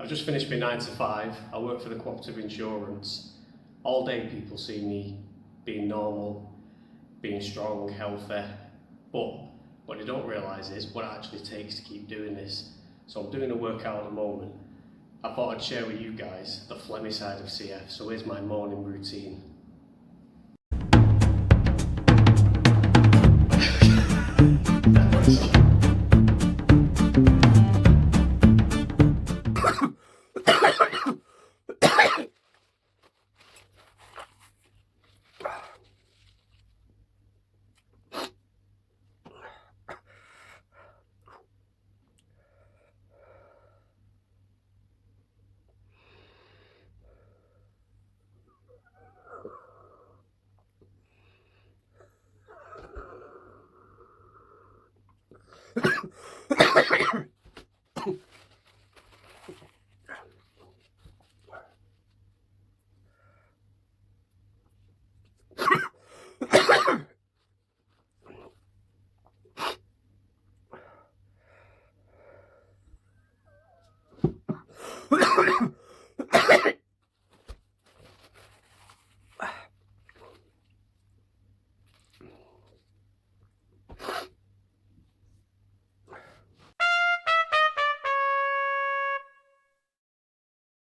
I've just finished my 9 to 5. I work for the Cooperative Insurance. All day people see me being normal, being strong, healthy, but what they don't realise is what it actually takes to keep doing this. So I'm doing a workout at the moment. I thought I'd share with you guys the phlegmy side of CF, so here's my morning routine.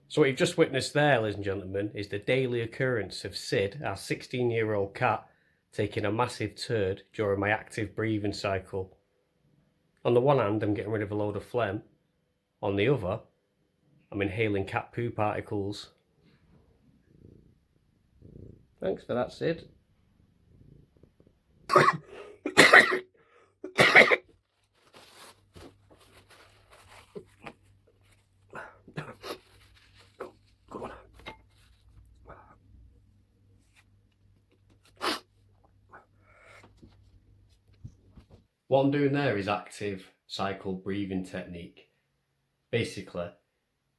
So what you've just witnessed there, ladies and gentlemen, is the daily occurrence of Sid, our 16-year-old cat, taking a massive turd during my active breathing cycle. On the one hand, I'm getting rid of a load of phlegm. On the other, I'm inhaling cat poo particles. Thanks for that, Sid. What I'm doing there is active cycle breathing technique. Basically,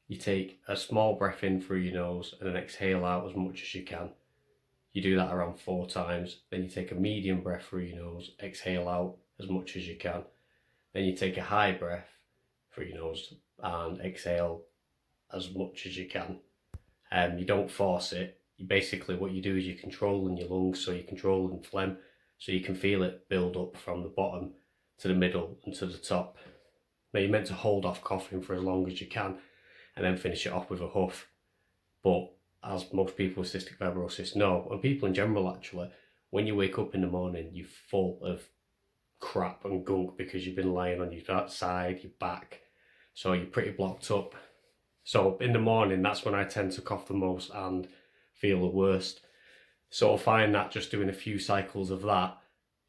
you take a small breath in through your nose and then exhale out as much as you can. You do that around 4 times. Then you take a medium breath through your nose, exhale out as much as you can. Then you take a high breath through your nose and exhale as much as you can. You don't force it. Basically what you do is you're controlling your lungs, so you're controlling phlegm, so you can feel it build up from the bottom to the middle and to the top. Now you're meant to hold off coughing for as long as you can and then finish it off with a huff. But as most people with cystic fibrosis know, and people in general actually, when you wake up in the morning, you're full of crap and gunk because you've been lying on your side, your back, so you're pretty blocked up. So in the morning, that's when I tend to cough the most and feel the worst. So I find that just doing a few cycles of that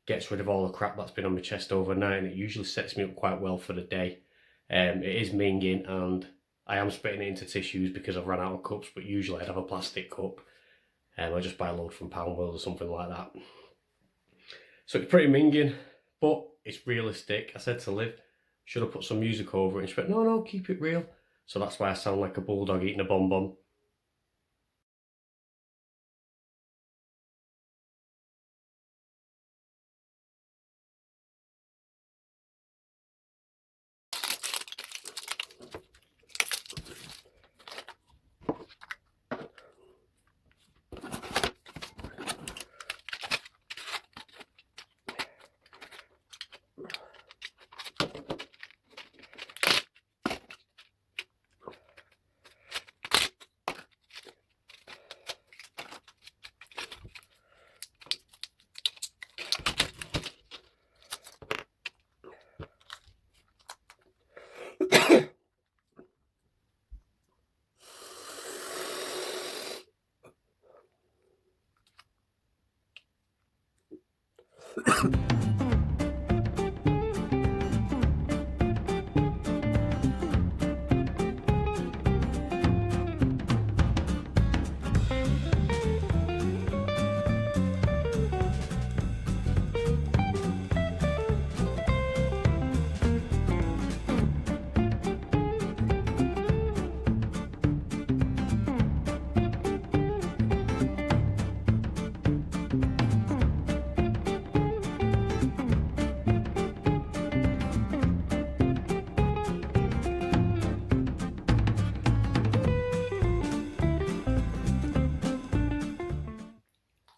gets rid of all the crap that's been on my chest overnight, and it usually sets me up quite well for the day. It is minging and I am spitting it into tissues because I've run out of cups, but usually I'd have a plastic cup. I just buy a load from Pound World or something like that. So it's pretty minging, but it's realistic. I said to Liv, should I put some music over it? And she went, no, keep it real. So that's why I sound like a bulldog eating a bonbon.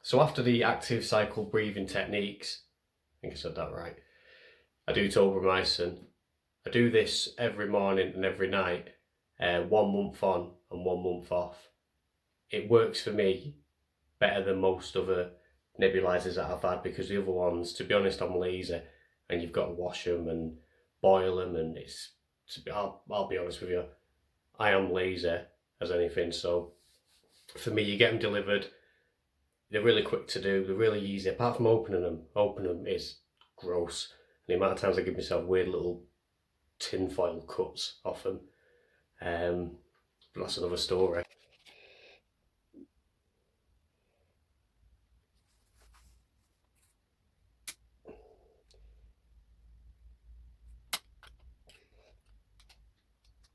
So after the active cycle breathing techniques, I think I said that right, I do tobramycin. I do this every morning and every night, 1 month on and 1 month off. It works for me better than most other nebulizers that I've had, because the other ones, to be honest, I'm lazy and you've got to wash them and boil them, and I'll be honest with you, I am lazy as anything. So for me, you get them delivered, they're really quick to do, they're really easy. Apart from opening them is gross. The amount of times I give myself weird little tinfoil cuts off them. But that's another story.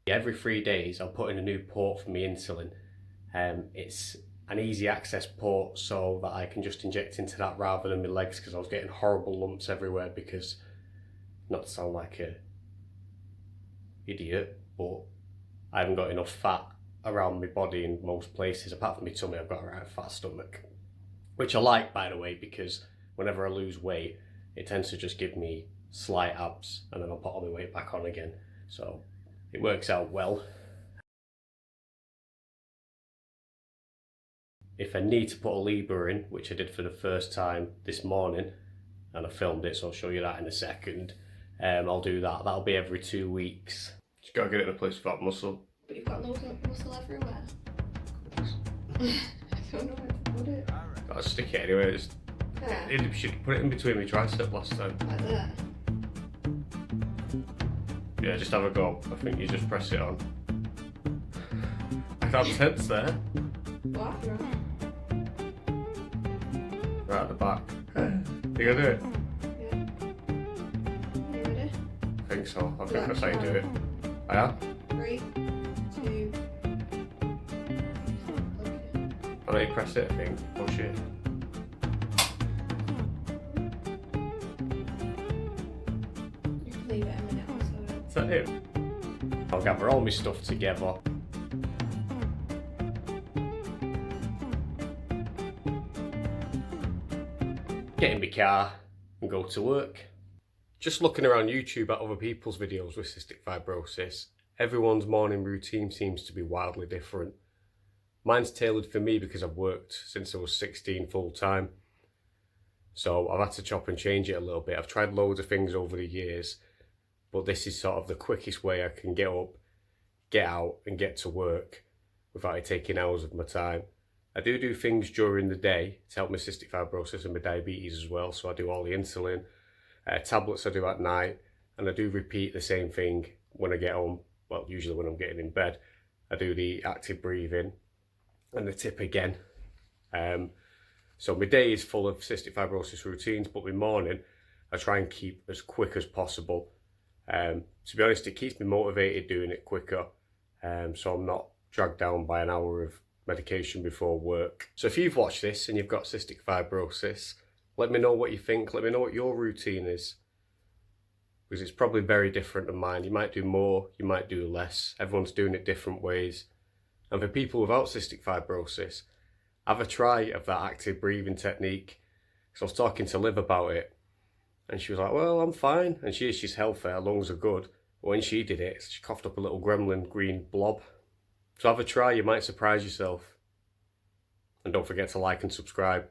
Every 3 days I'll put in a new port for my insulin. It's an easy access port so that I can just inject into that rather than my legs, because I was getting horrible lumps everywhere because, not to sound like a idiot, but I haven't got enough fat around my body in most places. Apart from my tummy, I've got a right fat stomach, which I like, by the way, because whenever I lose weight, it tends to just give me slight abs and then I'll put all my weight back on again. So it works out well. If I need to put a Libre in, which I did for the first time this morning, and I filmed it, so I'll show you that in a second, I'll do that. That'll be every 2 weeks. Just gotta get it in a place without muscle. But you've got loads of muscle everywhere. I don't know where to put it. Gotta stick it anyway. You should put it in between my tricep last time. Like that. Yeah, just have a go. I think you just press it on. I can't tense there. What? Right at the back. You gonna do it? Yeah. You ready? I think so. I think Yeah, that's how you do sure. it. I am. 3, 2. I know you press it, I think. Push it. You can leave it a minute or so. Is that it? I'll gather all my stuff together. Get in my car and go to work. Just looking around YouTube at other people's videos with cystic fibrosis, everyone's morning routine seems to be wildly different. Mine's tailored for me because I've worked since I was 16 full time. So I've had to chop and change it a little bit. I've tried loads of things over the years, but this is sort of the quickest way I can get up, get out and get to work without it taking hours of my time. I do things during the day to help my cystic fibrosis and my diabetes as well. So I do all the insulin, tablets I do at night, and I do repeat the same thing when I get home. Well, usually when I'm getting in bed, I do the active breathing and the tip again. So my day is full of cystic fibrosis routines, but my morning I try and keep as quick as possible. To be honest, it keeps me motivated doing it quicker, so I'm not dragged down by an hour of medication before work. So if you've watched this and you've got cystic fibrosis, let me know what you think. Let me know what your routine is, because it's probably very different than mine. You might do more, you might do less. Everyone's doing it different ways. And for people without cystic fibrosis, have a try of that active breathing technique. Because I was talking to Liv about it, and she was like, well, I'm fine. And she's healthy, her lungs are good. But when she did it, she coughed up a little gremlin green blob. So have a try, you might surprise yourself. And don't forget to like and subscribe.